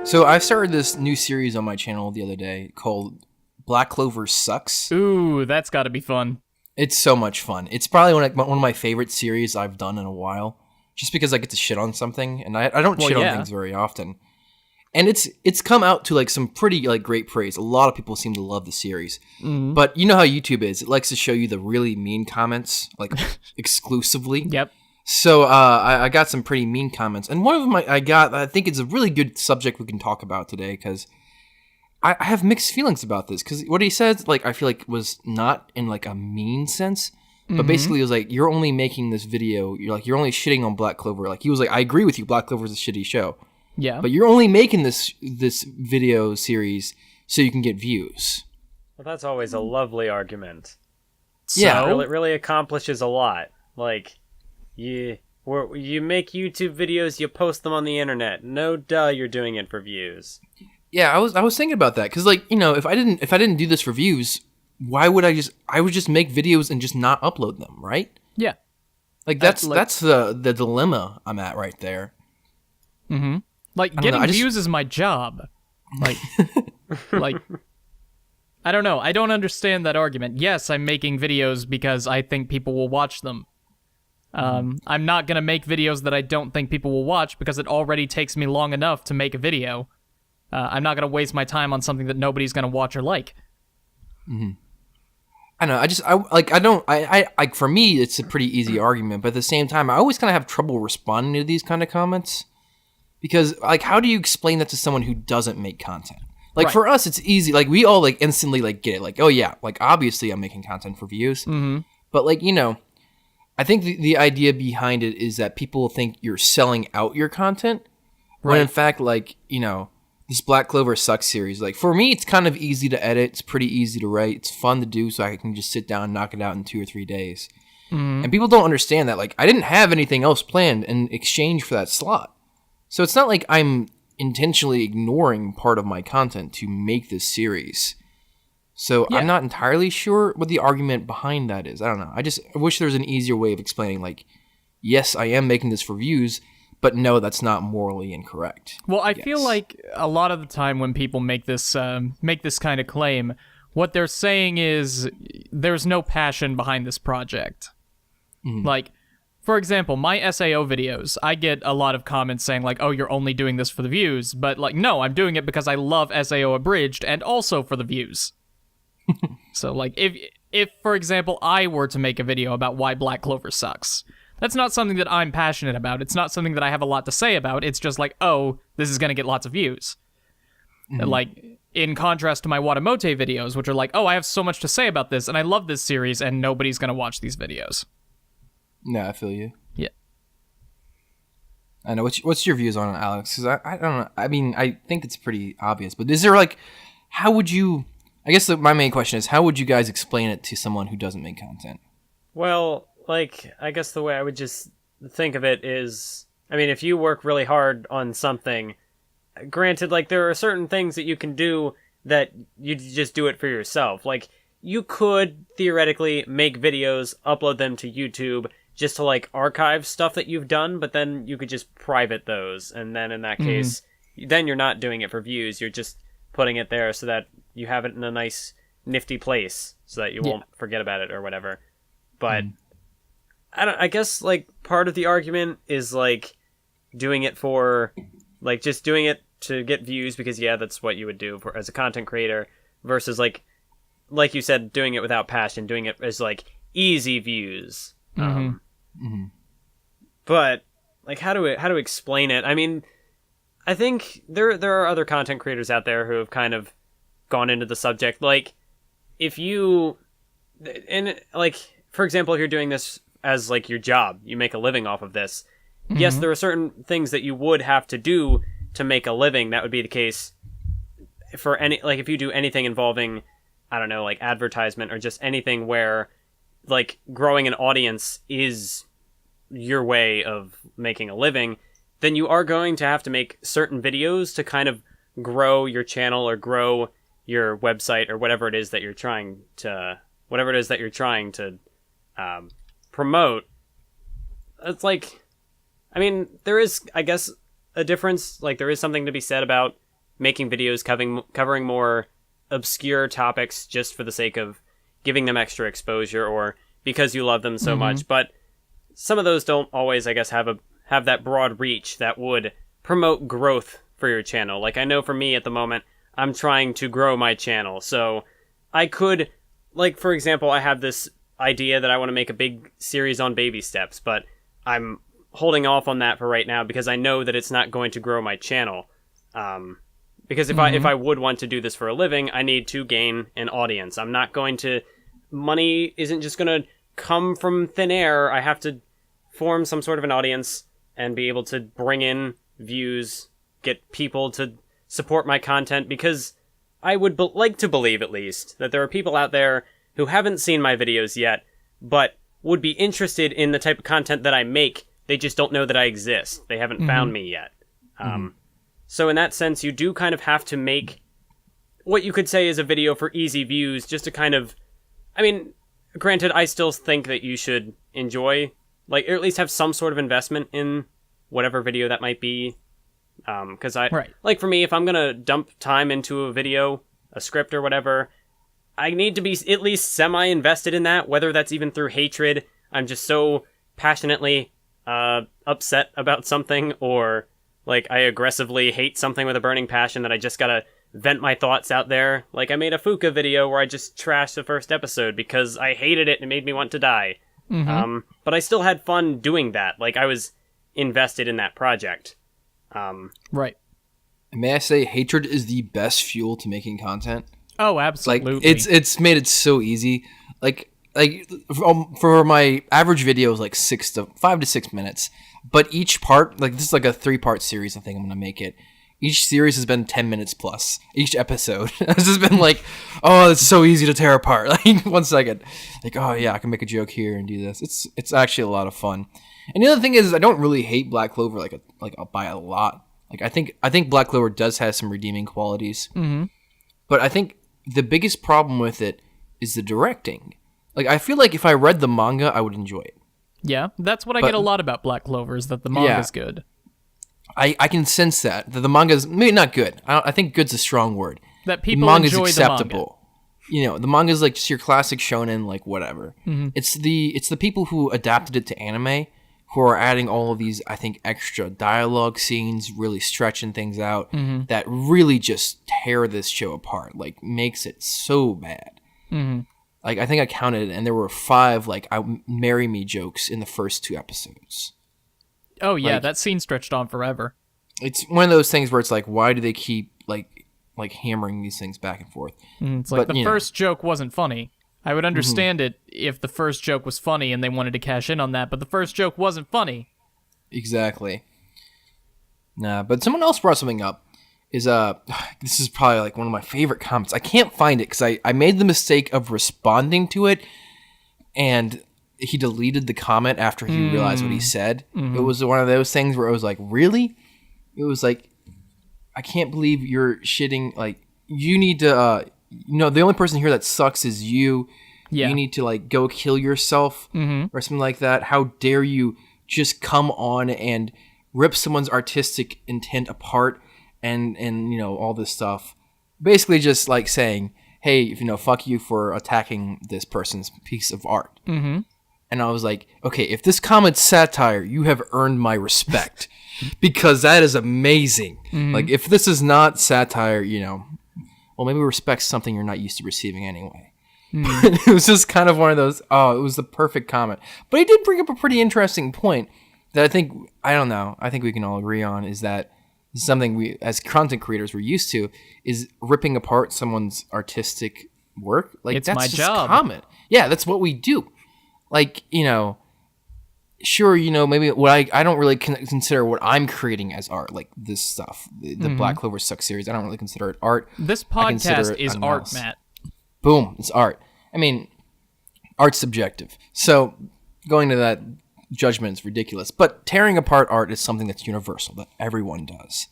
So I started this new series on my channel the other day called Black Clover Sucks. Ooh, that's got to be fun. It's so much fun. It's probably one of my favorite series I've done in a while, just because I get to shit on something, and I don't shit on things very often. And it's come out to like some pretty like great praise. A lot of people seem to love the series, but you know how YouTube is; it likes to show you the really mean comments like exclusively. Yep. So I got some pretty mean comments, and one of them I think it's a really good subject we can talk about today because I have mixed feelings about this. Because what he said, like I feel like was not in like a mean sense, but basically it was like you're only making this video, you're only shitting on Black Clover. Like he was like, I agree with you, Black Clover is a shitty show. Yeah. But you're only making this video series so you can get views. Well, that's always a lovely argument. Yeah, it really accomplishes a lot. Like. You make YouTube videos, you post them on the internet. No duh, you're doing it for views. Yeah, I was thinking about that because, like, you know, if I didn't do this for views, why would I would just make videos and just not upload them, right? Yeah. Like that's the dilemma I'm at right there. Mm-hmm. Like getting views is my job. Like like I don't know. I don't understand that argument. Yes, I'm making videos because I think people will watch them. I'm not going to make videos that I don't think people will watch because it already takes me long enough to make a video. I'm not going to waste my time on something that nobody's going to watch or like. Mm-hmm. I know. For me, it's a pretty easy argument, but at the same time, I always kind of have trouble responding to these kind of comments because, like, how do you explain that to someone who doesn't make content? Like, for us, it's easy. Like, we all, like, instantly, like, get it. Like, oh, yeah, like, obviously I'm making content for views. Mm-hmm. But, like, you know, I think the idea behind it is that people think you're selling out your content, when in fact, like, you know, this Black Clover Sucks series, like, for me, it's kind of easy to edit. It's pretty easy to write. It's fun to do, so I can just sit down and knock it out in 2 or 3 days. Mm-hmm. And people don't understand that. Like, I didn't have anything else planned in exchange for that slot. So it's not like I'm intentionally ignoring part of my content to make this series. So I'm not entirely sure what the argument behind that is. I don't know. I wish there was an easier way of explaining, like, yes, I am making this for views, but no, that's not morally incorrect. Well, I feel like a lot of the time when people make this kind of claim, what they're saying is there's no passion behind this project. Mm-hmm. Like, for example, my SAO videos, I get a lot of comments saying, like, oh, you're only doing this for the views. But, like, no, I'm doing it because I love SAO Abridged and also for the views. So, like, if, for example, I were to make a video about why Black Clover sucks, that's not something that I'm passionate about. It's not something that I have a lot to say about. It's just like, oh, this is going to get lots of views. Mm-hmm. Like, in contrast to my Watamote videos, which are like, oh, I have so much to say about this, and I love this series, and nobody's going to watch these videos. No, I feel you. Yeah. I know. What's your views on it, Alex? Because I don't know. I mean, I think it's pretty obvious, but is there, like, how would you... I guess my main question is, how would you guys explain it to someone who doesn't make content? Well, like, I guess the way I would just think of it is, I mean, if you work really hard on something, granted, like, there are certain things that you can do that you just do it for yourself. Like, you could theoretically make videos, upload them to YouTube, just to, like, archive stuff that you've done, but then you could just private those, and then in that case, then you're not doing it for views, you're just putting it there so that you have it in a nice, nifty place so that you won't forget about it or whatever. But I guess, like, part of the argument is, like, doing it for, like, just doing it to get views because, yeah, that's what you would do for as a content creator versus, like you said, doing it without passion, doing it as, like, easy views. But, like, how to explain it? I mean, I think there are other content creators out there who have kind of gone into the subject. Like, if you, and like, for example, if you're doing this as, like, your job, you make a living off of this. Yes, there are certain things that you would have to do to make a living. That would be the case for any, like, if you do anything involving, I don't know, like, advertisement or just anything where, like, growing an audience is your way of making a living, then you are going to have to make certain videos to kind of grow your channel or grow your website or whatever it is that you're trying to promote. It's like, I mean, there is, I guess, a difference. Like, there is something to be said about making videos covering more obscure topics just for the sake of giving them extra exposure or because you love them so much. But some of those don't always, I guess, have that broad reach that would promote growth for your channel. Like, I know for me at the moment, I'm trying to grow my channel. So I could, like, for example, I have this idea that I want to make a big series on baby steps, but I'm holding off on that for right now because I know that it's not going to grow my channel. Because if I would want to do this for a living, I need to gain an audience. I'm not going to... Money isn't just going to come from thin air. I have to form some sort of an audience and be able to bring in views, get people to support my content, because I would like to believe, at least, that there are people out there who haven't seen my videos yet, but would be interested in the type of content that I make. They just don't know that I exist. They haven't found me yet. So in that sense, you do kind of have to make what you could say is a video for easy views, just to kind of... I mean, granted, I still think that you should enjoy, like, or at least have some sort of investment in whatever video that might be. Because like, for me, if I'm going to dump time into a video, a script or whatever, I need to be at least semi-invested in that, whether that's even through hatred. I'm just so passionately upset about something, or like I aggressively hate something with a burning passion that I just gotta vent my thoughts out there. Like, I made a Fuka video where I just trashed the first episode because I hated it and it made me want to die. But I still had fun doing that. Like, I was invested in that project. Right. May I say, hatred is the best fuel to making content. Oh, absolutely. Like, it's made it so easy. Like for my average video is like 5 to 6 minutes, but each part, like, this is like a 3-part series. I think I'm gonna make it. Each series has been 10 minutes plus. Each episode has just been like, oh, it's so easy to tear apart. Like, 1 second, like, oh yeah, I can make a joke here and do this. It's actually a lot of fun. And the other thing is, I don't really hate Black Clover like by a lot. Like, I think Black Clover does have some redeeming qualities, but I think the biggest problem with it is the directing. Like, I feel like if I read the manga, I would enjoy it. Yeah, that's what I get a lot about Black Clover, is that the manga's good. I can sense that the manga's maybe not good. I think good's a strong word. That people manga's enjoy acceptable. The manga. You know, the manga's like just your classic shonen, like whatever. It's the people who adapted it to anime who are adding all of these, I think, extra dialogue scenes, really stretching things out that really just tear this show apart. Like, makes it so bad. Like, I think I counted, and there were 5 like "marry me" jokes in the first 2 episodes. Oh yeah, like, that scene stretched on forever. It's one of those things where it's like, why do they keep like hammering these things back and forth? It's like, the first joke wasn't funny. I would understand it if the first joke was funny and they wanted to cash in on that, but the first joke wasn't funny. Exactly. Nah, but someone else brought something up. This is probably like one of my favorite comments. I can't find it because I made the mistake of responding to it, and he deleted the comment after he realized what he said. It was one of those things where it was like, really? It was like, I can't believe you're shitting. Like, you need to, the only person here that sucks is you. Yeah. You need to, like, go kill yourself or something like that. How dare you just come on and rip someone's artistic intent apart and all this stuff. Basically just like saying, hey, fuck you for attacking this person's piece of art. And I was like, okay, if this comment's satire, you have earned my respect because that is amazing. Like, if this is not satire, well, maybe respect something you're not used to receiving anyway. It was just kind of one of those, it was the perfect comment. But he did bring up a pretty interesting point that I think we can all agree on, is that something we, as content creators, we're used to, is ripping apart someone's artistic work. Like, that's my just job. common. Yeah, that's what we do. Like, sure, maybe what I don't really consider what I'm creating as art, like this stuff, the Black Clover Sucks series. I don't really consider it art. This podcast is art, Matt. Boom, it's art. I mean, art's subjective. So going to that judgment is ridiculous. But tearing apart art is something that's universal, that everyone does.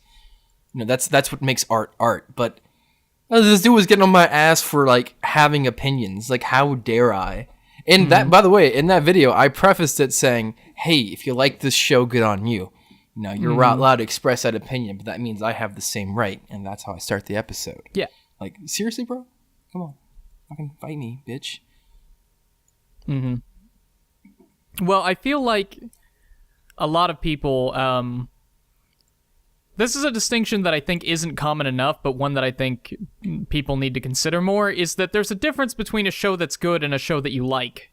That's what makes art art. But this dude was getting on my ass for, like, having opinions. Like, how dare I? And that, by the way, in that video, I prefaced it saying, hey, if you like this show, good on you. You're allowed to express that opinion, but that means I have the same right, and that's how I start the episode. Yeah. Like, seriously, bro? Come on. Fucking fight me, bitch. Well, I feel like a lot of people, this is a distinction that I think isn't common enough, but one that I think people need to consider more, is that there's a difference between a show that's good and a show that you like.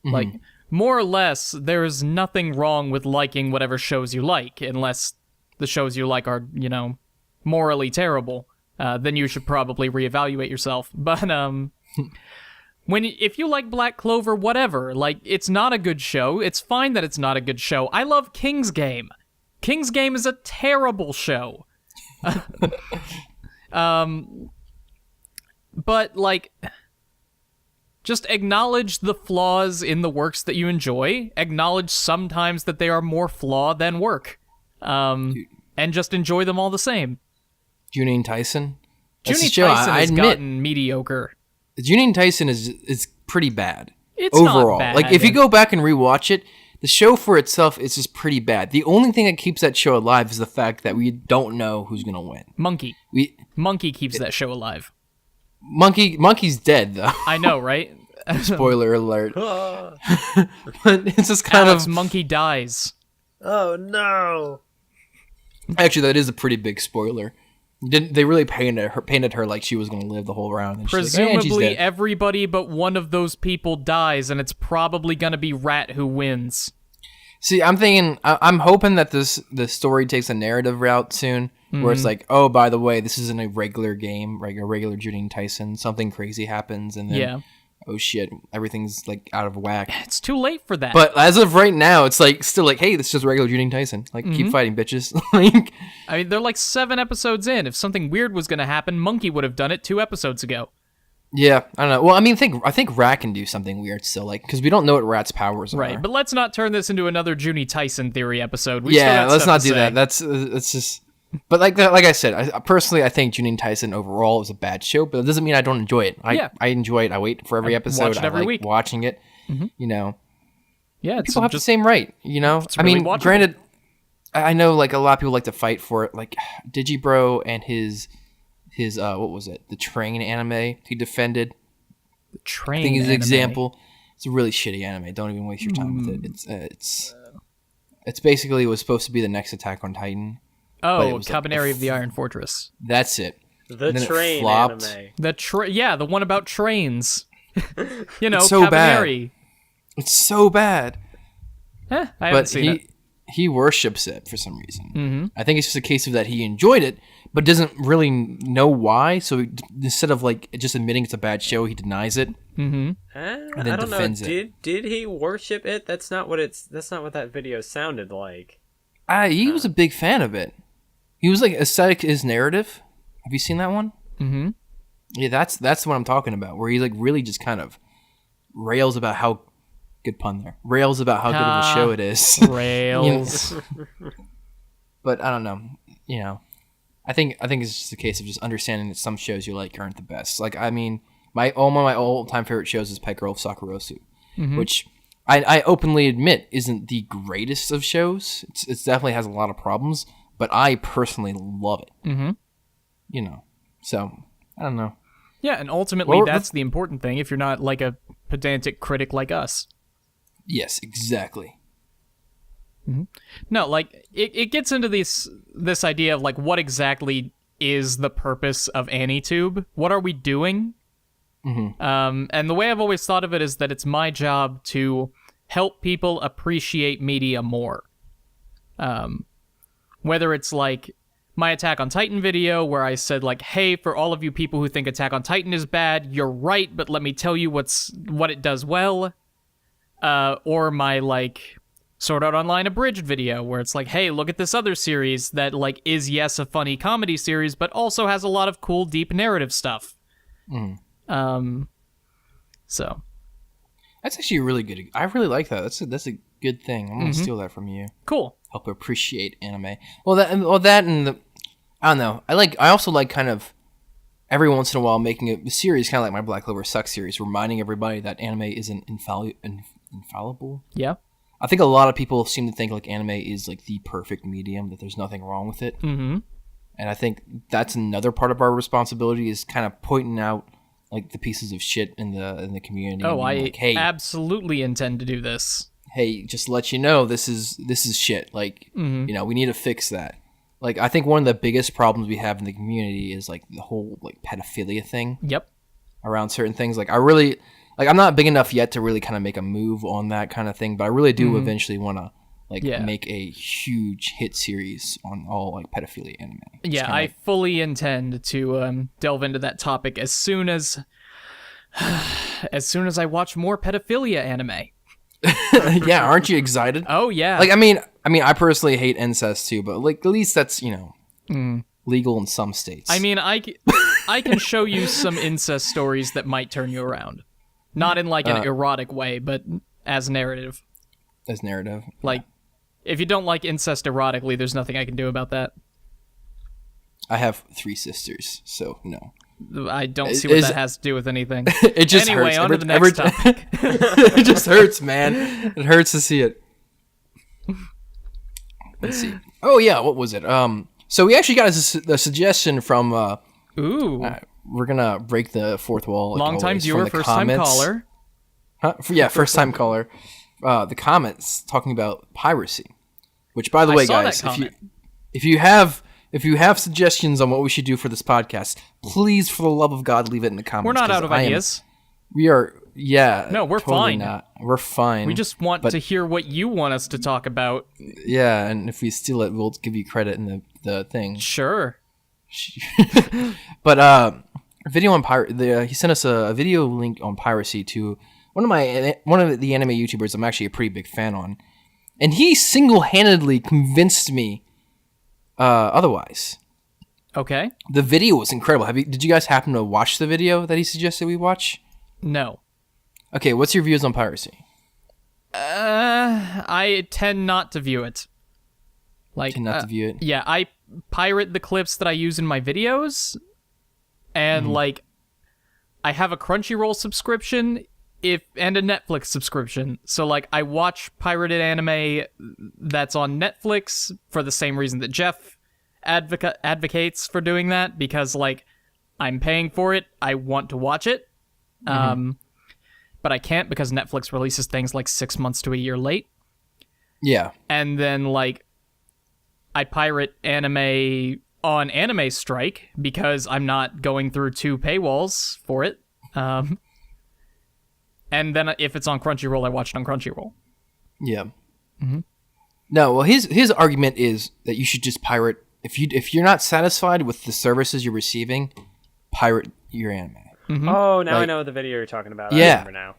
Like, more or less, there's nothing wrong with liking whatever shows you like, unless the shows you like are, morally terrible. Then you should probably reevaluate yourself. But, if you like Black Clover, whatever, like, it's not a good show. It's fine that it's not a good show. I love King's Game. King's Game is a terrible show. But, like, just acknowledge the flaws in the works that you enjoy. Acknowledge sometimes that they are more flawed than work. And just enjoy them all the same. Junine Tyson? Junine Tyson has gotten mediocre. Junine Tyson is pretty bad. It's overall. Not bad. Like, if you go back and rewatch it, the show for itself is just pretty bad. The only thing that keeps that show alive is the fact that we don't know who's gonna win. Monkey. Monkey keeps that show alive. Monkey's dead, though. I know, right? Spoiler alert. But it's just kind Alex of... Monkey dies. Oh, no. Actually, that is a pretty big spoiler. They really painted her like she was going to live the whole round. And presumably, everybody but one of those people dies, and it's probably going to be Rat who wins. See, I'm hoping that the story takes a narrative route soon, where it's like, oh, by the way, this isn't a regular game, like a regular Junine Tyson. Something crazy happens, and then, oh shit, everything's like out of whack. It's too late for that. But as of right now, it's like still like, hey, this is just regular Junine Tyson. Like, keep fighting, bitches. Like, I mean, they're like 7 episodes in. If something weird was going to happen, Monkey would have done it 2 episodes ago. Yeah, I don't know. Well, I mean, I think Rat can do something weird still, like, because we don't know what Rat's powers are. Right, but let's not turn this into another Junine Tyson theory episode. Let's not do that. That's just. But like I said, I personally think Junine Tyson overall is a bad show, but it doesn't mean I don't enjoy it. I enjoy it. I wait for every episode. Watch it every week. Watching it. You know. Yeah, people have the same right. You know. I mean, granted, I know like a lot of people like to fight for it. Like Digibro and his what was it? The Train anime he defended. The Train. I think is an anime. example. It's a really shitty anime. Don't even waste your time with it. It's basically it was supposed to be the next Attack on Titan. Oh, Cabaneri of the Iron Fortress. That's it. The Train anime. The one about trains. It's so Cabaneri. Bad. It's so bad. I haven't seen it. He worships it for some reason. I think it's just a case of that he enjoyed it, but doesn't really know why. So instead of like just admitting it's a bad show, he denies it. And then I don't defends know. it. Did he worship it? That's not what that video sounded like. He was a big fan of it. He was like aesthetic his narrative. Have you seen that one? Yeah, that's what I'm talking about. Where he like really just kind of rails about how good pun there. Rails about how good of a show it is. Rails. But I don't know. You know, I think it's just a case of just understanding that some shows you like aren't the best. Like I mean, one of my all-time favorite shows is Pet Girl of Sakurasu, which I openly admit isn't the greatest of shows. It definitely has a lot of problems, but I personally love it. You know, so I don't know. Yeah, and ultimately that's the important thing. If you're not like a pedantic critic like us. Yes, exactly. No, like it gets into this idea of like what exactly is the purpose of AniTube? What are we doing? And the way I've always thought of it is that it's my job to help people appreciate media more. Whether it's like my Attack on Titan video where I said like, hey, for all of you people who think Attack on Titan is bad, you're right, but let me tell you what it does well. Or my like Sword Art Online abridged video where it's like, hey, look at this other series that like is yes a funny comedy series, but also has a lot of cool deep narrative stuff. So that's actually really good. I really like that. That's a good thing. I'm gonna steal that from you. Cool. Help appreciate anime. That and the I don't know. I also like kind of every once in a while making a series kind of like my Black Clover Sucks series, reminding everybody that anime isn't infallible. Yeah. I think a lot of people seem to think like anime is like the perfect medium, that there's nothing wrong with it. Mm-hmm. And I think that's another part of our responsibility is kind of pointing out like the pieces of shit in the community. Oh, and being I like, hey, absolutely intend to do this. hey, just to let you know, this is shit. Like, Mm-hmm. you know, we need to fix that. Like, I think one of the biggest problems we have in the community is like the whole like pedophilia thing Yep. around certain things. Like, I really, like, I'm not big enough yet to really kind of make a move on that kind of thing, but I really do eventually want to like make a huge hit series on all like pedophilia anime. It's Yeah, kinda I fully intend to delve into that topic as soon as I watch more pedophilia anime. yeah, aren't you excited? Oh yeah. Like, I mean, I personally hate incest too, but like at least that's, you know, legal in some states. I mean, I can show you some incest stories that might turn you around. Not in like an erotic way, but as narrative. as narrative. Like, if you don't like incest erotically, there's nothing I can do about that. I have 3 sisters, so no. I don't see what that has to do with anything. It just anyway, hurts. on to the next topic. It just hurts, man. It hurts to see it. Let's see. Oh yeah, what was it? So we actually got a suggestion from. Ooh. We're gonna break the fourth wall. Like Long time always, viewer, from the first time comments. caller. Huh? Yeah, first time caller. The comments talking about piracy. Which, by the way, saw guys, that comment. if you have suggestions on what we should do for this podcast, please, for the love of God, leave it in the comments. We're not 'cause out of ideas. We are. Yeah. No, we're totally fine. Not. We're fine. We just want to hear what you want us to talk about. Yeah, and if we steal it, we'll give you credit in the thing. Sure. But video on he sent us a video link on piracy to one of the anime YouTubers I'm actually a pretty big fan on, and he single-handedly convinced me otherwise. Okay. The video was incredible. Did you guys happen to watch the video that he suggested we watch? No. Okay, what's your views on piracy? I tend not to view it. Like, Tend not to view it? Yeah, I pirate the clips that I use in my videos, and like, I have a Crunchyroll subscription and a Netflix subscription. So like, I watch pirated anime that's on Netflix for the same reason that Jeff advocates for doing that, because like, I'm paying for it, I want to watch it. But I can't because Netflix releases things like 6 months to a year late. Yeah. And then, like, I pirate anime on Anime Strike because I'm not going through 2 paywalls for it. And then if it's on Crunchyroll, I watch it on Crunchyroll. Yeah. No, well, his argument is that you should just pirate. If you're not satisfied with the services you're receiving, pirate your anime. Oh, now I Like- know the video you're talking about. Yeah. I remember now.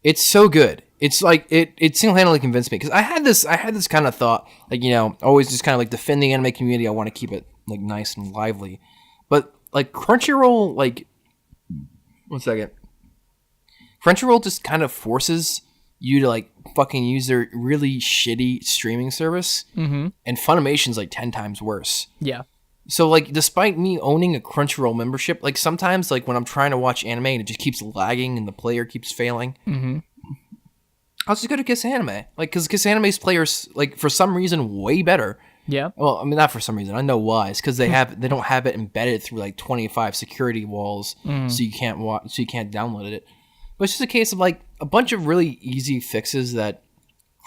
It's so good. It's like it single-handedly convinced me, because I had this kind of thought, like, you know, always just kind of like defend the anime community. I want to keep it like nice and lively, but like Crunchyroll, like, 1 second, Crunchyroll just kind of forces you to like fucking use their really shitty streaming service, and Funimation's like 10 times worse. Yeah. So, like, despite me owning a Crunchyroll membership, like, sometimes, like, when I'm trying to watch anime and it just keeps lagging and the player keeps failing, I'll just go to Kiss Anime. Like, because Kiss Anime's players, like, for some reason, way better. Yeah. Well, I mean, not for some reason. I know why. It's because they don't have it embedded through, like, 25 security walls, so you can't download it. But it's just a case of, like, a bunch of really easy fixes that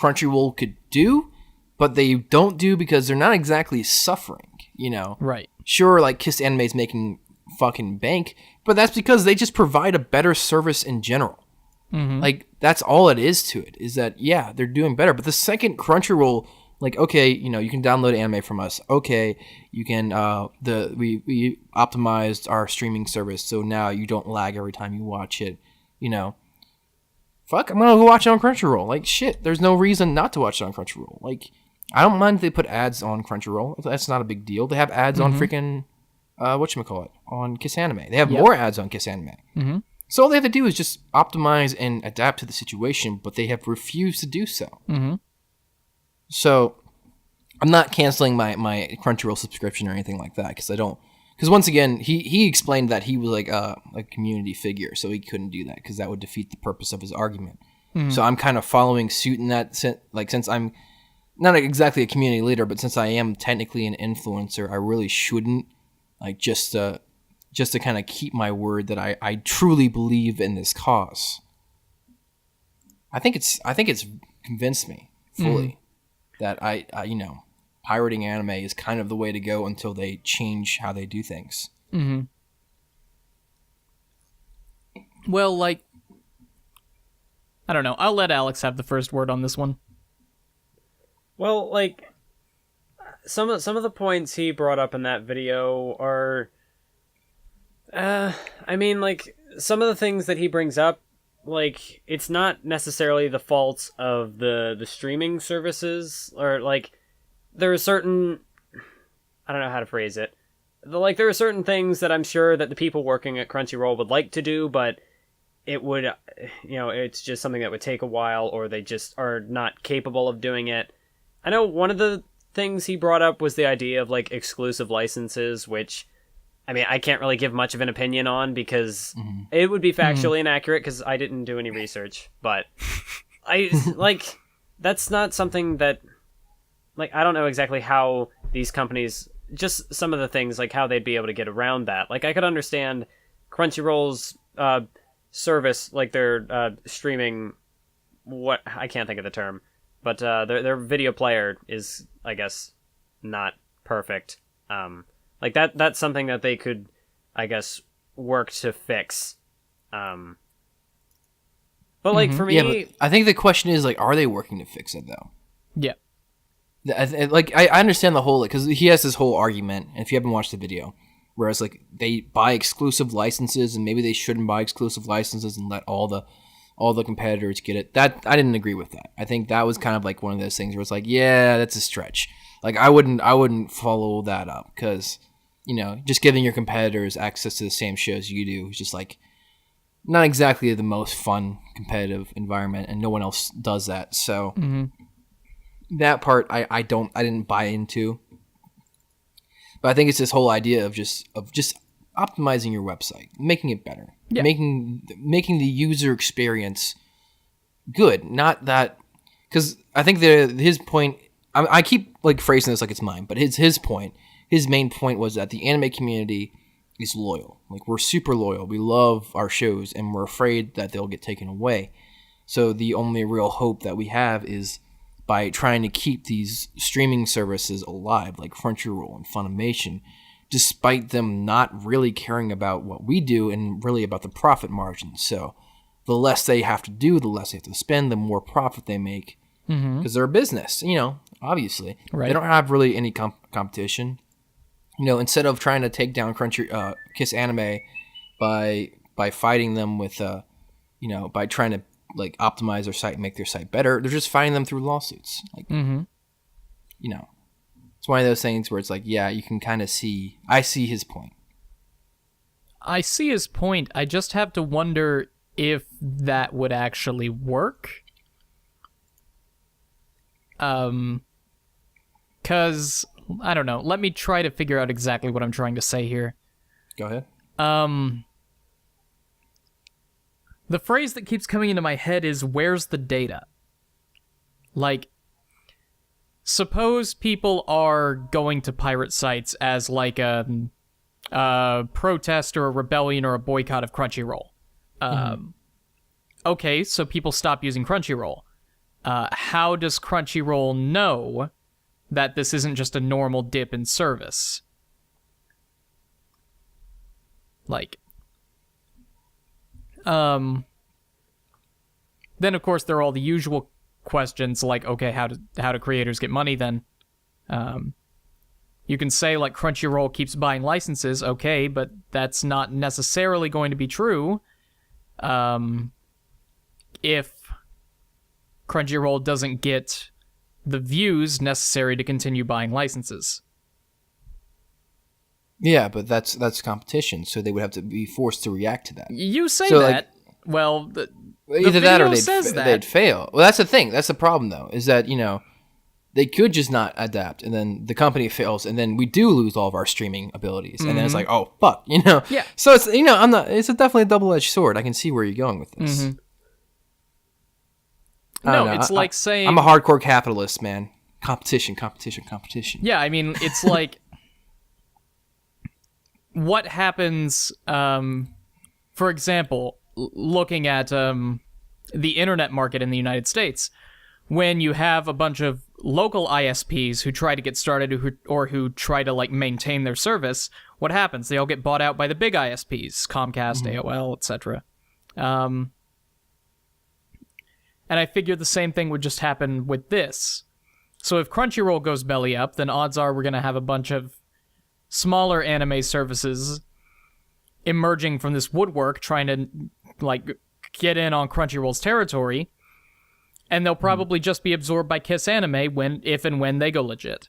Crunchyroll could do, but they don't do because they're not exactly suffering. You know, Right. Sure, like Kiss Anime's making fucking bank, but that's because they just provide a better service in general. Like, that's all it is to it, is that, yeah, they're doing better. But the second Crunchyroll, like, okay, you know, you can download anime from us. Okay, you can, we optimized our streaming service, so now you don't lag every time you watch it, you know. Fuck, I'm gonna go watch it on Crunchyroll. Like, shit, there's no reason not to watch it on Crunchyroll. Like, I don't mind if they put ads on Crunchyroll. That's not a big deal. They have ads on freaking, whatchamacallit, on Kiss Anime. They have more ads on Kiss Anime. So all they have to do is just optimize and adapt to the situation, but they have refused to do so. So I'm not canceling my Crunchyroll subscription or anything like that, because I don't. Because once again, he explained that he was like a community figure, so he couldn't do that because that would defeat the purpose of his argument. So I'm kind of following suit in that sense. Like, since I'm not exactly a community leader, but since I am technically an influencer, I really shouldn't, like, just to kind of keep my word that I truly believe in this cause. I think it's convinced me fully that I pirating anime is kind of the way to go until they change how they do things. Mm-hmm. Well, like, I don't know. I'll let Alex have the first word on this one. Well, like, some of the points he brought up in that video are, I mean, like, some of the things that he brings up, like, it's not necessarily the faults of the streaming services, or, like, there are certain, I don't know how to phrase it, like, there are certain things that I'm sure that the people working at Crunchyroll would like to do, but it would, it's just something that would take a while, or they just are not capable of doing it. I know one of the things he brought up was the idea of, like, exclusive licenses, which, I mean, I can't really give much of an opinion on because it would be factually inaccurate because I didn't do any research, but like, that's not something that, like, I don't know exactly how these companies, just some of the things, like, how they'd be able to get around that. Like, I could understand Crunchyroll's, service, like their streaming, what, I can't think of the term, but their video player is, I guess, not perfect. Like, that's something that they could, I guess, work to fix. But, like, for me, yeah, but I think the question is, like, are they working to fix it though? Yeah. Like, I understand the whole, like, because he has this whole argument, and if you haven't watched the video, whereas, like, they buy exclusive licenses, and maybe they shouldn't buy exclusive licenses and let all the competitors get it. That, I didn't agree with that. I think that was kind of like one of those things where it's like, yeah, that's a stretch. Like, I wouldn't follow that up, because, just giving your competitors access to the same shows you do is just, like, not exactly the most fun competitive environment, and no one else does that. So that part I didn't buy into. But I think it's this whole idea of just optimizing your website, making it better, making the user experience good. Not that, because I think his point. I keep, like, phrasing this like it's mine, but his main point was that the anime community is loyal. Like, we're super loyal. We love our shows, and we're afraid that they'll get taken away. So the only real hope that we have is by trying to keep these streaming services alive, like Crunchyroll and Funimation, despite them not really caring about what we do and really about the profit margin. So the less they have to do, the less they have to spend, the more profit they make, because they're a business, obviously. Right. They don't have really any competition. Instead of trying to take down Kiss Anime by fighting them with, by trying to, like, optimize their site and make their site better, they're just fighting them through lawsuits. Like, it's one of those things where it's like, yeah, you can kind of see. I see his point. I see his point. I just have to wonder if that would actually work. Cause I don't know. Let me try to figure out exactly what I'm trying to say here. Go ahead. The phrase that keeps coming into my head is, where's the data? Like, suppose people are going to pirate sites as, like, a protest or a rebellion or a boycott of Crunchyroll. Okay, so people stop using Crunchyroll. How does Crunchyroll know that this isn't just a normal dip in service? Like, then of course there are all the usual questions like, okay, how do creators get money then? You can say, like, Crunchyroll keeps buying licenses, okay, but that's not necessarily going to be true if Crunchyroll doesn't get the views necessary to continue buying licenses. Yeah, but that's competition, so they would have to be forced to react to that. You say so, that. Like, well, either that or they'd fail. Well, that's the thing. That's the problem, though, is that, they could just not adapt, and then the company fails, and then we do lose all of our streaming abilities, and then it's like, oh, fuck, Yeah. So it's, it's definitely a double-edged sword. I can see where you're going with this. I don't No, know. it's like saying... I'm a hardcore capitalist, man. Competition. Yeah, I mean, it's like... what happens, for example, looking at the internet market in the United States, when you have a bunch of local ISPs who try to get started or who try to like maintain their service, what happens? They all get bought out by the big ISPs, Comcast, AOL, etc. And I figured the same thing would just happen with this. So if Crunchyroll goes belly up, then odds are we're going to have a bunch of smaller anime services emerging from this woodwork trying to like get in on Crunchyroll's territory, and they'll probably just be absorbed by Kiss Anime if and when they go legit.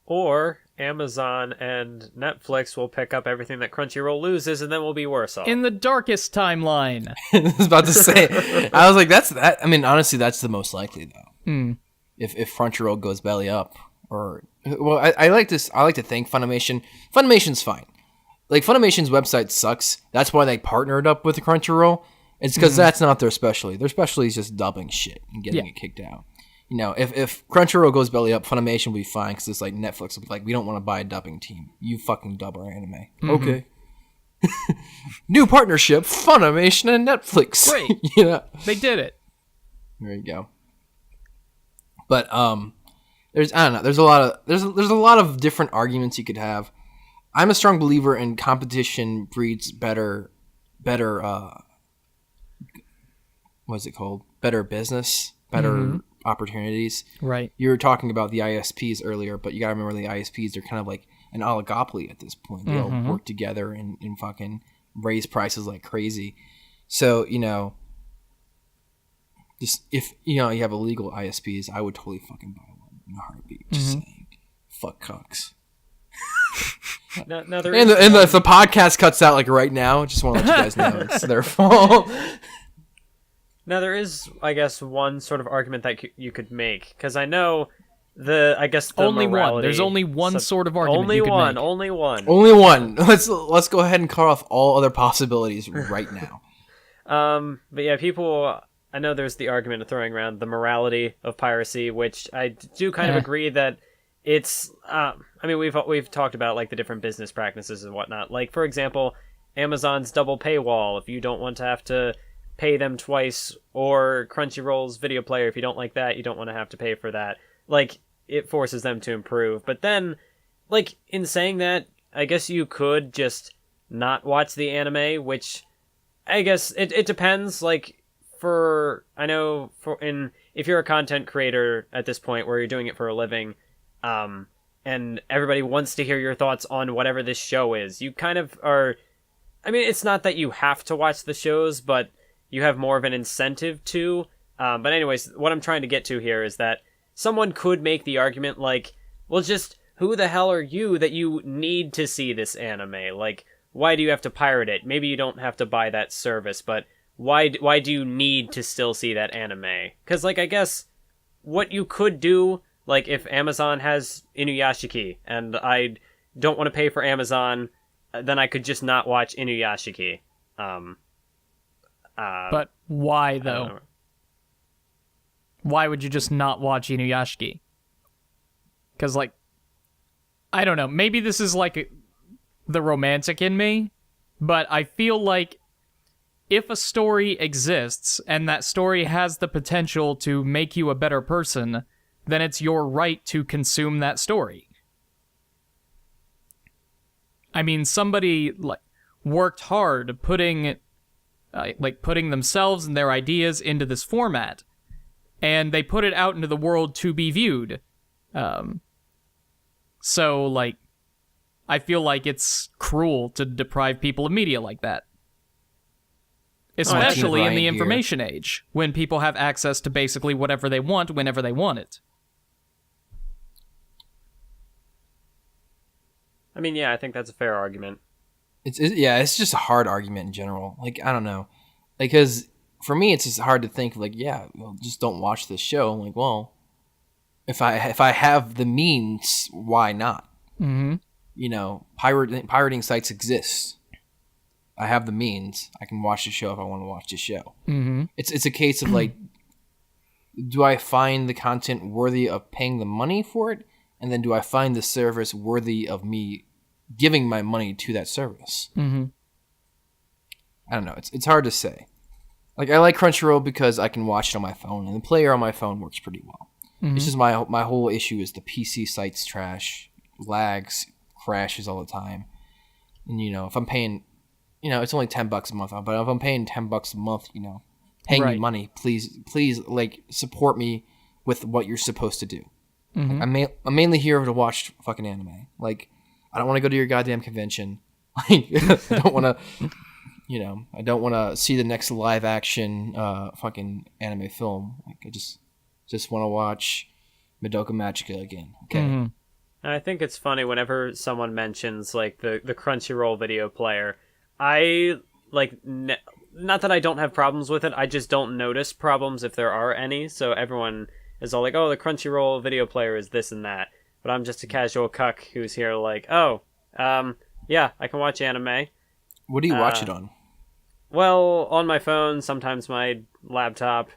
Or Amazon and Netflix will pick up everything that Crunchyroll loses, and then we'll be worse off. In the darkest timeline. I was about to say. I was like, that's that. I mean, honestly, that's the most likely though. If Crunchyroll goes belly up, or I like this. I like to think Funimation. Funimation's fine. Like Funimation's website sucks. That's why they partnered up with Crunchyroll. It's because that's not their specialty. Their specialty is just dubbing shit and getting it kicked out. You know, if Crunchyroll goes belly up, Funimation will be fine because it's like Netflix will be like, we don't want to buy a dubbing team. You fucking dub our anime. Okay. New partnership, Funimation and Netflix. Great. Yeah. They did it. There you go. But there's a lot of different arguments you could have. I'm a strong believer in competition breeds better what's it called? Better business, better opportunities. Right. You were talking about the ISPs earlier, but you gotta remember the ISPs are kind of like an oligopoly at this point. They all work together and fucking raise prices like crazy. So, you know, just if you have illegal ISPs, I would totally fucking buy one in a heartbeat. Just saying. Fuck cocks. Now and if the podcast cuts out like right now, just want to let you guys know it's their fault. Now there is, I guess, one sort of argument that you could make, because I know the only morality, one. There's only one sort of argument. Only you could one. make. Only one. Only one. Let's go ahead and cut off all other possibilities right now. But yeah, people. I know there's the argument of throwing around the morality of piracy, which I do kind of agree that it's. I mean, we've talked about like the different business practices and whatnot. Like for example, Amazon's double paywall. If you don't want to have to pay them twice, or Crunchyroll's video player, if you don't like that, you don't want to have to pay for that. Like, it forces them to improve. But then, like, in saying that, I guess you could just not watch the anime, which I guess it depends. Like, if you're a content creator at this point where you're doing it for a living, and everybody wants to hear your thoughts on whatever this show is, you kind of are. I mean, it's not that you have to watch the shows, but you have more of an incentive to. But anyways, what I'm trying to get to here is that someone could make the argument like, well, just who the hell are you that you need to see this anime? Like, why do you have to pirate it? Maybe you don't have to buy that service, but why do you need to still see that anime? Because, like, I guess what you could do, like, if Amazon has Inuyashiki and I don't want to pay for Amazon, then I could just not watch Inuyashiki. But why, though? Why would you just not watch Inuyashiki? Because, like, I don't know. Maybe this is, like, the romantic in me, but I feel like if a story exists and that story has the potential to make you a better person, then it's your right to consume that story. I mean, somebody, like, worked hard putting themselves and their ideas into this format, and they put it out into the world to be viewed. So, like, I feel like it's cruel to deprive people of media like that. Especially in the information age, when people have access to basically whatever they want, whenever they want it. I mean, yeah, I think that's a fair argument. It's just a hard argument in general. Like, I don't know. Because for me, it's just hard to think, like, just don't watch this show. I'm like, well, if I have the means, why not? Mm-hmm. You know, pirating sites exist. I have the means. I can watch the show if I want to watch the show. Mm-hmm. It's a case of like, do I find the content worthy of paying the money for it? And then do I find the service worthy of me giving my money to that service? Mm-hmm. I don't know. It's hard to say. Like, I like Crunchyroll because I can watch it on my phone, and the player on my phone works pretty well. Mm-hmm. It's just my whole issue is the PC site's trash, lags, crashes all the time. And, if I'm paying, it's only $10 a month, but if I'm paying $10 a month, paying me money, please, like, support me with what you're supposed to do. Mm-hmm. Like, I'm mainly here to watch fucking anime. Like, I don't want to go to your goddamn convention. Like, I don't want to... I don't want to see the next live action fucking anime film. Like, I just want to watch Madoka Magica again. Okay. Mm-hmm. And I think it's funny whenever someone mentions like the Crunchyroll video player. I like not that I don't have problems with it. I just don't notice problems if there are any. So everyone is all like, "Oh, the Crunchyroll video player is this and that." But I'm just a casual cuck who's here like, "Oh, yeah, I can watch anime." What do you watch it on? Well, on my phone, sometimes my laptop.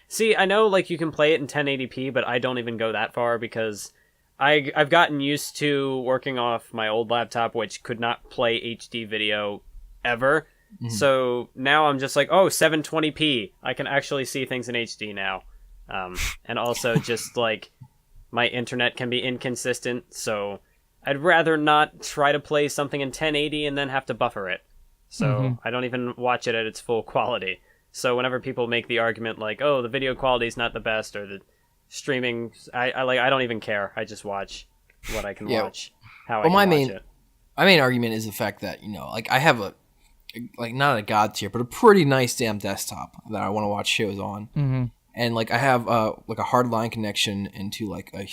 See, I know like you can play it in 1080p, but I don't even go that far because I've gotten used to working off my old laptop, which could not play HD video ever. Mm-hmm. So now I'm just like, oh, 720p. I can actually see things in HD now. And also just like my internet can be inconsistent, so I'd rather not try to play something in 1080 and then have to buffer it. So I don't even watch it at its full quality. So whenever people make the argument like, "Oh, the video quality is not the best," or the streaming, I don't even care. I just watch what I can watch, how I can watch it. My main argument is the fact that like I have not a god tier, but a pretty nice damn desktop that I want to watch shows on, and like I have like a hardline connection into like a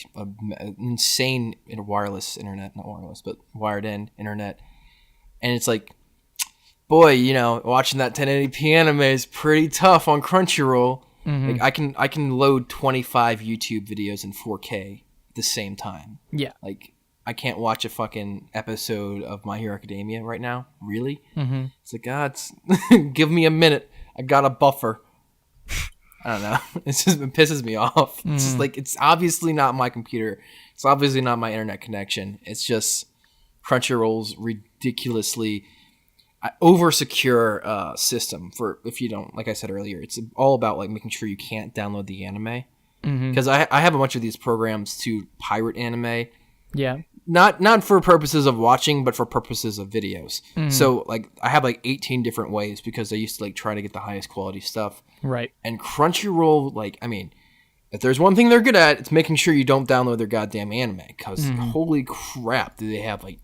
insane wireless internet, not wireless, but wired in internet, and it's like. Boy, watching that 1080p anime is pretty tough on Crunchyroll. Like I can load 25 YouTube videos in 4K at the same time. Yeah. Like I can't watch a fucking episode of My Hero Academia right now. Really? It's like, God, give me a minute. I got a buffer. I don't know. It pisses me off. It's just like, it's obviously not my computer. It's obviously not my internet connection. It's just Crunchyroll's ridiculously over secure system for if you don't, like I said earlier, it's all about like making sure you can't download the anime because I have a bunch of these programs to pirate anime. Yeah, not for purposes of watching, but for purposes of videos. So like I have like 18 different ways because I used to like try to get the highest quality stuff. Right. And Crunchyroll, like, I mean, if there's one thing they're good at, it's making sure you don't download their goddamn anime because holy crap, do they have like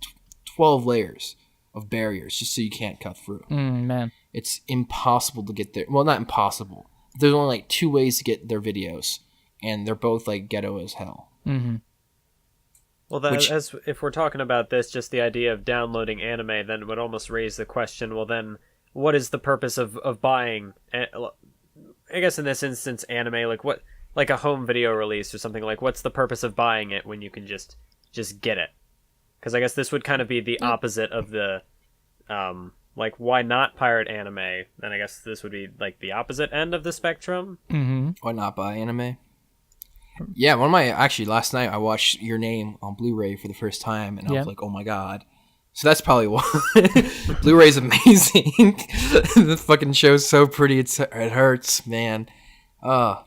12 layers of barriers just so you can't cut through. Man, it's impossible to get there. Well, not impossible. There's only like 2 ways to get their videos, and they're both like ghetto as hell. Well, as if we're talking about this, just the idea of downloading anime, then would almost raise the question. Well, then what is the purpose of buying? I guess in this instance, anime, like a home video release or something. Like, what's the purpose of buying it when you can just get it? Because I guess this would kind of be the opposite of the, like, why not pirate anime? Then I guess this would be, like, the opposite end of the spectrum. Why not buy anime? Yeah, last night I watched Your Name on Blu-ray for the first time, and I was like, oh my god. So that's probably why. Blu-ray's amazing. The fucking show's so pretty, it hurts, man. Yeah,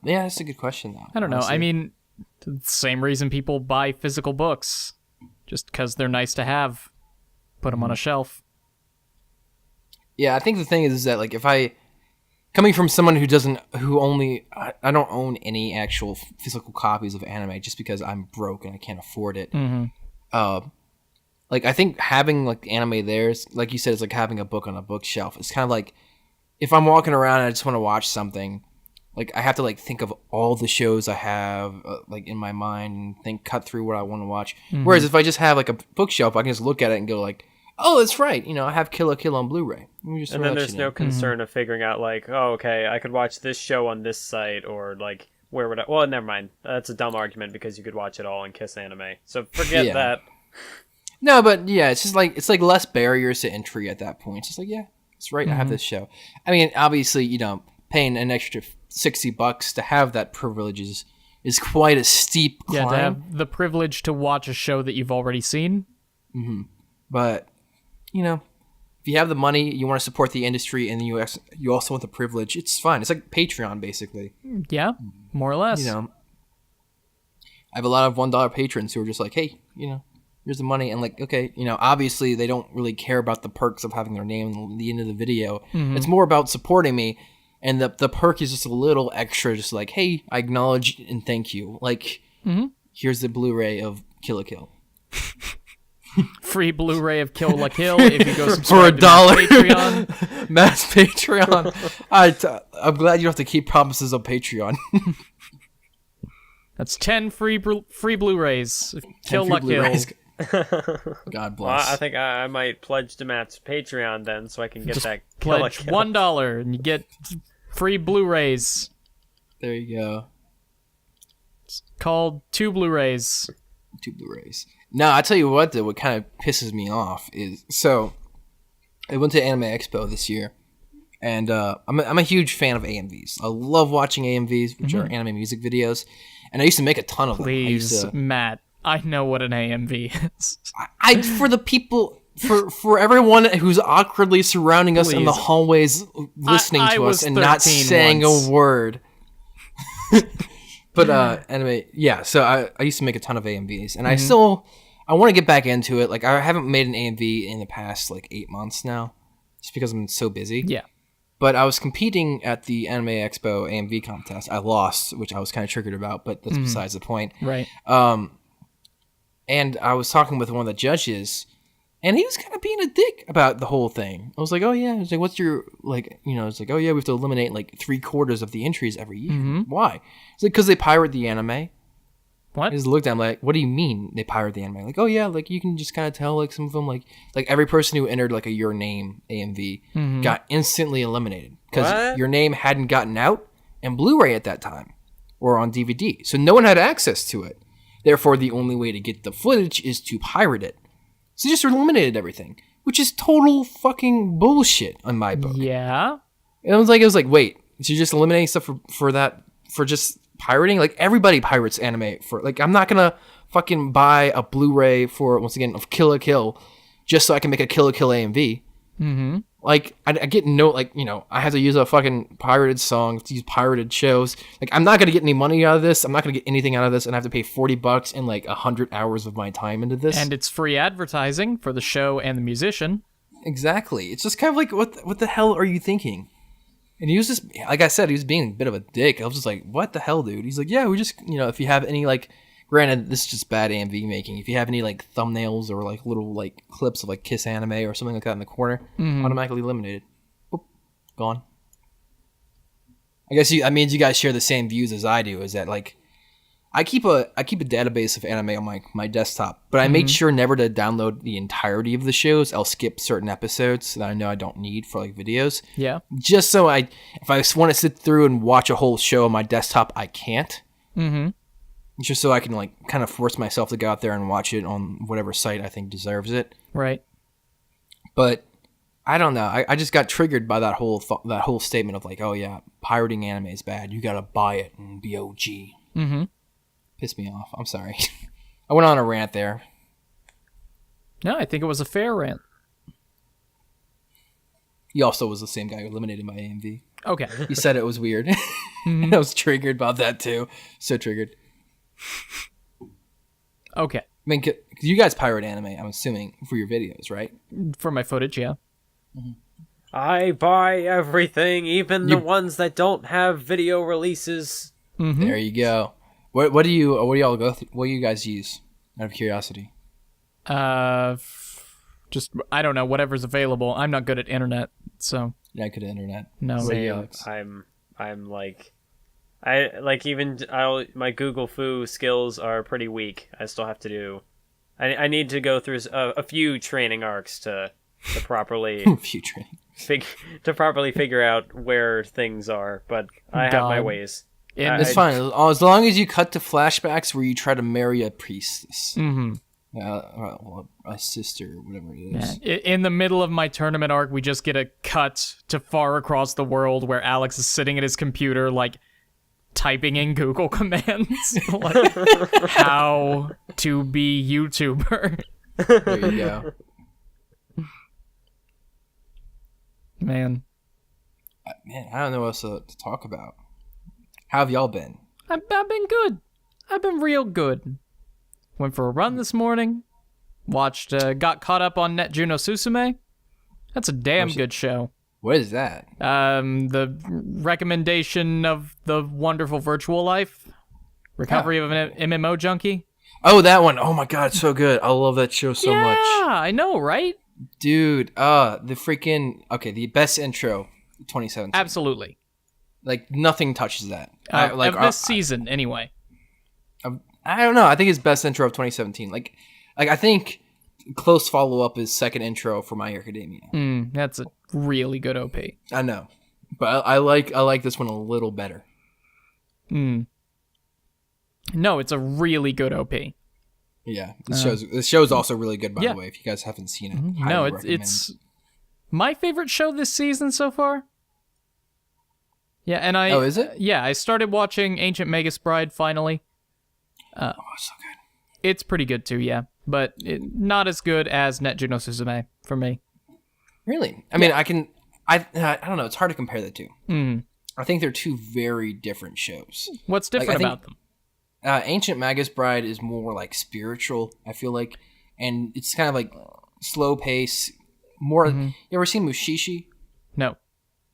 that's a good question, though. I don't know. I mean... the same reason people buy physical books, just because they're nice to have. Put them on a shelf. Yeah, I think the thing is that like coming from someone I don't own any actual physical copies of anime just because I'm broke and I can't afford it. Like I think having like anime there is, like you said, it's like having a book on a bookshelf. It's kind of like if I'm walking around and I just want to watch something. Like, I have to, like, think of all the shows I have, like, in my mind and cut through what I want to watch. Whereas if I just have, like, a bookshelf, I can just look at it and go, like, oh, that's right. I have Kill la Kill on Blu-ray. And then there's no concern of figuring out, like, oh, okay, I could watch this show on this site, or, like, where would I... Well, never mind. That's a dumb argument because you could watch it all and Kiss Anime. So forget that. No, but yeah, it's like less barriers to entry at that point. It's just like, yeah, it's right. I have this show. I mean, obviously, paying an extra $60 to have that privilege is quite a steep climb. Yeah, to have the privilege to watch a show that you've already seen. Mm-hmm. But if you have the money, you want to support the industry, and you also want the privilege. It's fine. It's like Patreon, basically. Yeah, more or less. I have a lot of $1 patrons who are just like, hey, here's the money, and like, okay, obviously they don't really care about the perks of having their name in the end of the video. Mm-hmm. It's more about supporting me, and the perk is just a little extra, just like, hey, I acknowledge and thank you. Like, here's the Blu-ray of Kill la Kill. Free Blu-ray of Kill la Kill if you go for subscribe $1. to Patreon. Matt's Patreon. I'm glad you don't have to keep promises on Patreon. That's 10 free Blu-rays. Kill la Kill. God bless. Well, I think I might pledge to Matt's Patreon then, so I can get Just that Kill la pledge Kill. $1 and you get free Blu-rays. There you go. It's called 2 Blu-rays. 2 Blu-rays. No, I tell you what, though, what kind of pisses me off is, so I went to Anime Expo this year, and I'm a huge fan of AMVs. I love watching AMVs, which are anime music videos, and I used to make a ton of them. Please, Matt, I know what an AMV is. For the people, for everyone who's awkwardly surrounding us in the hallways, listening to us and not saying a word. But anyway, yeah. So I used to make a ton of AMVs, and I want to get back into it. Like, I haven't made an AMV in the past 8 months now, just because I'm so busy. Yeah. But I was competing at the Anime Expo AMV contest. I lost, which I was kind of triggered about, but that's besides the point. Right. And I was talking with one of the judges, and he was kind of being a dick about the whole thing. I was like, oh yeah. I was like, what's your, it's like, oh yeah, we have to eliminate 3/4 of the entries every year. Why? It's like, because they pirate the anime. What? I just looked at him like, what do you mean they pirate the anime? Like, oh yeah, you can just kind of tell, some of them, like every person who entered a Your Name AMV got instantly eliminated because Your Name hadn't gotten out in Blu-ray at that time or on DVD, so no one had access to it. Therefore, the only way to get the footage is to pirate it. So just eliminated everything, which is total fucking bullshit on my book. Yeah. It was like, wait, so you're just eliminating stuff for just pirating? Everybody pirates anime for, I'm not gonna fucking buy a Blu-ray for, once again, of Kill la Kill just so I can make a Kill la Kill AMV. Mm-hmm. I get no, I have to use a fucking pirated song to use pirated shows. I'm not gonna get any money out of this. I'm not gonna get anything out of this, and I have to pay $40 and 100 hours of my time into this. And it's free advertising for the show and the musician. Exactly. It's just kind of what the hell are you thinking? And he was just, like I said, he was being a bit of a dick. I was just like, what the hell, dude? He's like, yeah, we just, if you have any, granted, this is just bad AMV making. If you have any, thumbnails or, little, clips of, Kiss Anime or something like that in the corner, automatically eliminated. Boop, gone. I guess that means you guys share the same views as I do, is that, I keep a database of anime on my desktop, but I made sure never to download the entirety of the shows. I'll skip certain episodes that I know I don't need for videos. Yeah. Just so if I want to sit through and watch a whole show on my desktop, I can't. Mm-hmm. Just so I can kind of force myself to go out there and watch it on whatever site I think deserves it. Right. But I don't know. I just got triggered by that whole statement of oh yeah, pirating anime is bad. You gotta buy it and be OG. Mm-hmm. Pissed me off. I'm sorry. I went on a rant there. No, I think it was a fair rant. He also was the same guy who eliminated my AMV. Okay. He said it was weird. I was triggered about that too. So triggered. Okay. I mean, cause you guys pirate anime, I'm assuming, for your videos, right? For my footage, yeah. Mm-hmm. I buy everything, even the ones that don't have video releases. Mm-hmm. There you go. What do y'all go through? What do you guys use? Out of curiosity. Just I don't know, whatever's available. I'm not good at internet, so. You're not good at internet. No. My Google Foo skills are pretty weak. I still have to do. I need to go through a few training arcs to properly to properly figure out where things are. But I have my ways. It's fine as long as you cut to flashbacks where you try to marry a priestess. Mm-hmm. A sister, whatever it Yeah. is. In the middle of my tournament arc, we just get a cut to far across the world where Alex is sitting at his computer, like, typing in Google commands. Like, how to be YouTuber. There you go. Man, I don't know what else to talk about. How have y'all been? I've been good. I've been real good. Went for a run this morning. Watched, got caught up on Net Juno Susume. That's a damn good show. What is that? The recommendation of the wonderful virtual life. Recovery of an MMO junkie. Oh, that one. Oh my god, it's so good. I love that show so much. Yeah, I know, right? Dude, the best intro 2017. Absolutely. Like nothing touches that. Of this season, anyway. I don't know. I think it's best intro of 2017. Like I think close follow up is second intro for My Hero Academia. That's a really good OP. I know, but I like this one a little better. No, it's a really good OP. Yeah, this show's also really good, by yeah. the way. If you guys haven't seen it, No, it's my favorite show this season so far. Yeah, and Oh, is it? Yeah, I started watching Ancient Magus Bride finally. Oh, it's so good. It's pretty good too, yeah, but not as good as Net Juno Suzume for me. Really? I mean, I don't know. It's hard to compare the two. I think they're two very different shows. What's different about them? Ancient Magus Bride is more like spiritual, I feel like, and it's kind of like slow pace. More. You ever seen Mushishi? No.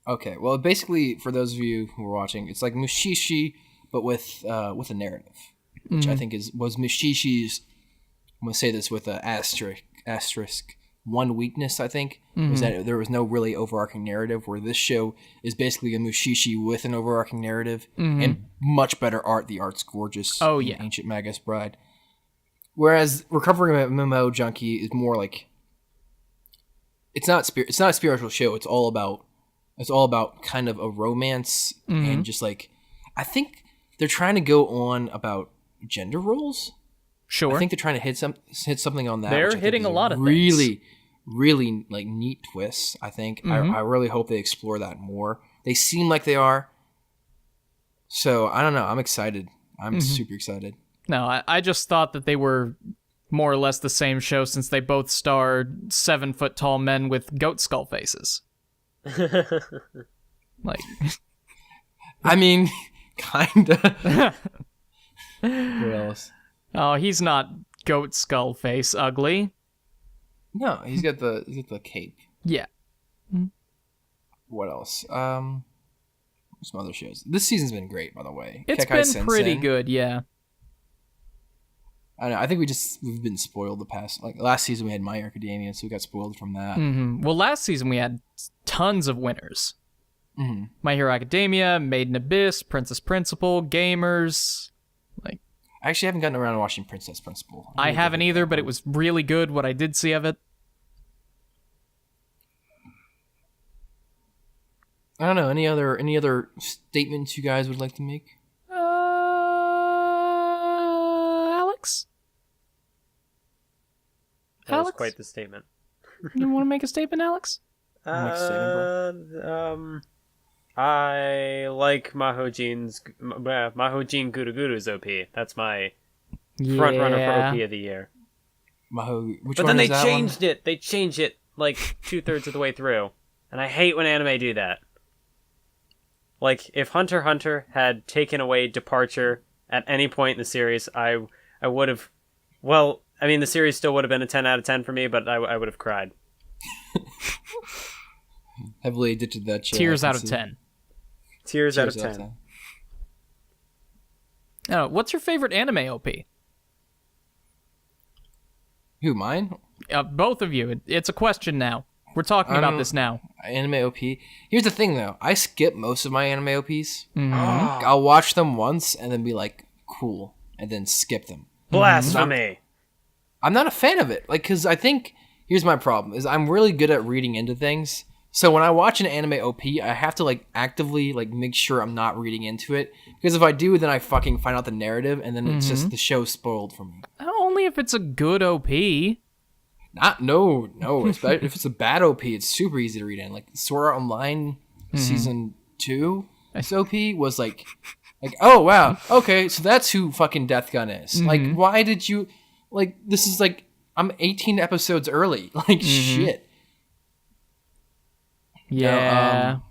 Okay, well, basically, for those of you who are watching, it's like Mushishi, but with a narrative, which I think was Mushishi's. I'm gonna say this with an asterisk. One weakness, I think, was that there was no really overarching narrative. Where this show is basically a Mushishi with an overarching narrative and much better art. The art's gorgeous. Oh yeah, Ancient Magus Bride. Whereas Recovering MMO Junkie is more like it's not a spiritual show. It's all about kind of a romance and just like I think they're trying to go on about gender roles. Sure. I think they're trying to hit something on that. They're hitting a lot of really, really like neat twists. I think I really hope they explore that more. They seem like they are. So I don't know. I'm excited. I'm super excited. No, I just thought that they were more or less the same show since they both starred 7-foot-tall men with goat skull faces. Like, I mean, kinda. What else? Oh, he's not goat skull face ugly. No, he's got the cape. Yeah. What else? Some other shows. This season's been great, by the way. It's Kekai been pretty Sensen. good, yeah. I don't know. I think we've been spoiled the past. Like last season, we had My Hero Academia, so we got spoiled from that. Well, last season we had tons of winners. My Hero Academia, Maiden Abyss, Princess Principal, Gamers. Like, I actually haven't gotten around to watching Princess Principal. I haven't either, but it was really good. What I did see of it. I don't know. Any other statements you guys would like to make? Alex? That was Alex? quite the statement. You want to make a statement, Alex? I like Mahojin Guru Guru's OP. That's my front runner for OP of the year. Which but one then they is that changed one? it. They changed it like 2/3 of the way through, and I hate when anime do that. Like if Hunter x Hunter had taken away Departure at any point in the series, I would have. Well, I mean, the series still would have been a 10 out of 10 for me, but I would have cried. Heavily addicted to that show. Tears out of 10. Tears out of 10. Oh, what's your favorite anime OP? Who, mine? Both of you. It's a question now. We're talking about this now. Anime OP. Here's the thing, though. I skip most of my anime OPs. I'll watch them once and then be like, cool, and then skip them. Blasphemy! I'm not a fan of it. Like, because I think, here's my problem, is I'm really good at reading into things. So when I watch an anime OP, I have to, like, actively, like, make sure I'm not reading into it. Because if I do, then I fucking find out the narrative, and then it's just the show's spoiled for me. only if it's a good OP. No. Especially if it's a bad OP, it's super easy to read in. Like Sword Art Online season 2 OP was like, oh wow, okay, so that's who fucking Death Gun is. Like, why did you, like, this is like, I'm 18 episodes early. Like, shit. Yeah. No,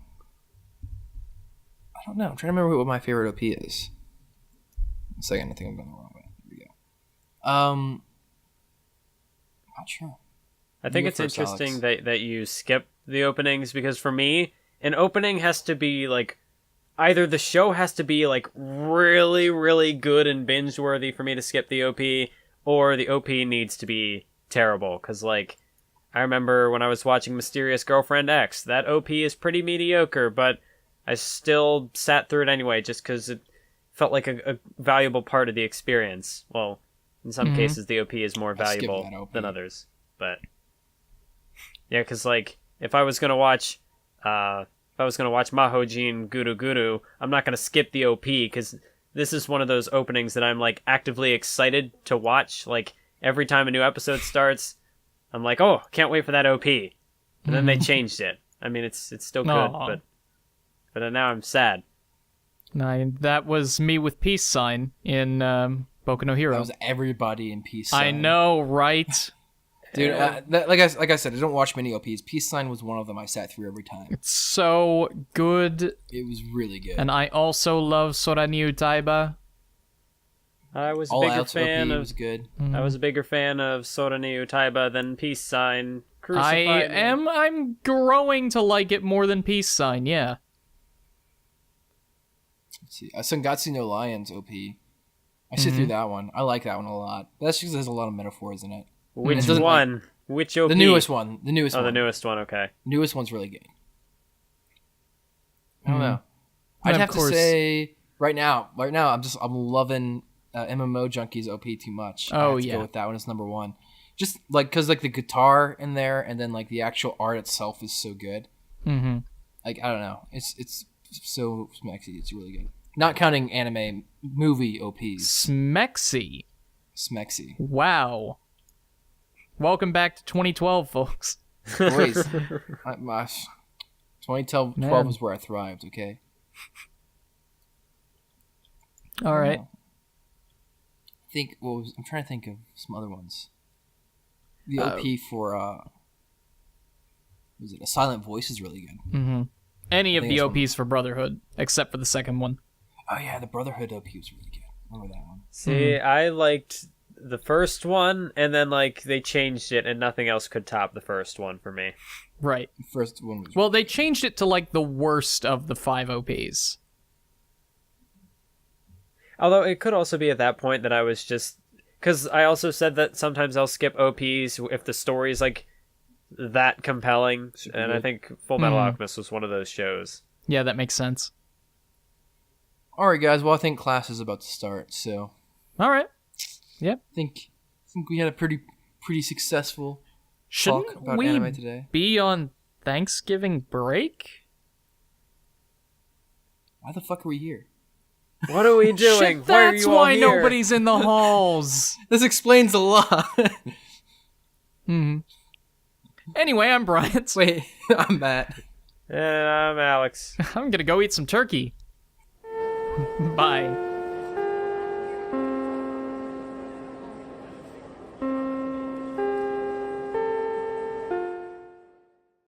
I don't know. I'm trying to remember what my favorite OP is. One second, I think I'm going the wrong way. Here we go. Not sure. I think it's interesting that you skip the openings, because for me, an opening has to be like, either the show has to be like really, really good and binge worthy for me to skip the OP, or the OP needs to be terrible. Because like, I remember when I was watching Mysterious Girlfriend X, that OP is pretty mediocre, but I still sat through it anyway just because it felt like a valuable part of the experience. Well, in some cases, the OP is more valuable than others. But yeah, because like, if I was gonna watch Mahojin Guru Guru, I'm not gonna skip the OP, because this is one of those openings that I'm like actively excited to watch. Like, every time a new episode starts, I'm like, oh, can't wait for that OP. And then they changed it. I mean, it's still good, but now I'm sad. That was me with Peace Sign in Boku no Hero. That was everybody in Peace Sign. I know, right? Dude, like I said, I don't watch many OPs. Peace Sign was one of them I sat through every time. It's so good. It was really good. And I also love Sora ni Utaiba. I was a All bigger Outs fan OP of. was good. I was a bigger fan of Sora ni Utaiba than Peace Sign. Crucify me. I'm growing to like it more than Peace Sign, yeah. Let's see. Sangatsu no Lions OP. I sit through that one. I like that one a lot. That's just because there's a lot of metaphors in it. Which one? Which OP? The newest one. The newest one. Oh, the newest one, okay. The newest one's really good. I don't know. I'd have to say right now, I'm loving MMO Junkies OP too much. I have to go with that one as number one. Just like because like the guitar in there, and then like the actual art itself is so good. Mm-hmm. Like, I don't know, it's so smexy. It's really good. Not counting anime movie OPs. Smexy. Wow. Welcome back to 2012, folks. Boys, 2012 was where I thrived. Okay. All right. I'm trying to think of some other ones. The OP for was it A Silent Voice is really good. Mm-hmm. Any of the OPs for Brotherhood, except for the second one. Oh yeah, the Brotherhood OP was really good. Remember that one? See, I liked the first one, and then like they changed it, and nothing else could top the first one for me. Right. The first one was. Well, they changed it to like the worst of the 5 OPs. Although it could also be at that point that I was just, because I also said that sometimes I'll skip OPs if the story's like that compelling, and I think Full Metal Alchemist was one of those shows. Yeah, that makes sense. All right, guys. Well, I think class is about to start, so. All right. Yep. I think we had a pretty successful Shouldn't talk about we anime today. Be on Thanksgiving break? Why the fuck are we here? What are we doing? Shit, why are that's you all why here? nobody's in the halls. This explains a lot. Anyway, I'm Brian. Wait, I'm Matt. And I'm Alex. I'm gonna go eat some turkey. Bye.